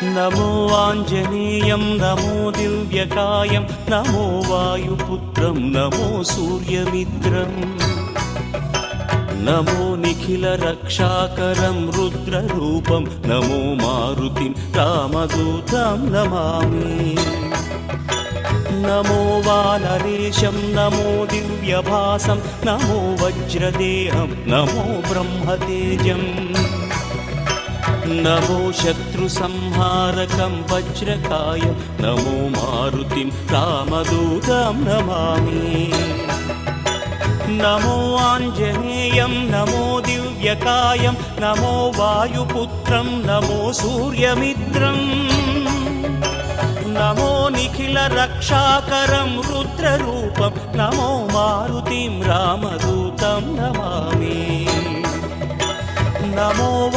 नमो आञ्जनेयं नमो दिव्यकायं नमो वायुपुत्रं नमो सूर्यमित्रम् नमो निखिलरक्षाकरं रुद्ररूपं नमो मारुतिं रामदूतं Namami नमो वानरेशं नमो दिव्यभासं नमो वज्रदेहं नमो ब्रह्मतेजम् नमो शत्रुसंहारकं वज्रकायं नमो मारुतिं रामदूतं Namami नमो आञ्जनेयं नमो दिव्यकायं नमो वायुपुत्रं नमो सूर्यमित्रम् नमो निखिलरक्षाकरं रुद्ररूपं नमो मारुतिं रामदूतं Namami नमो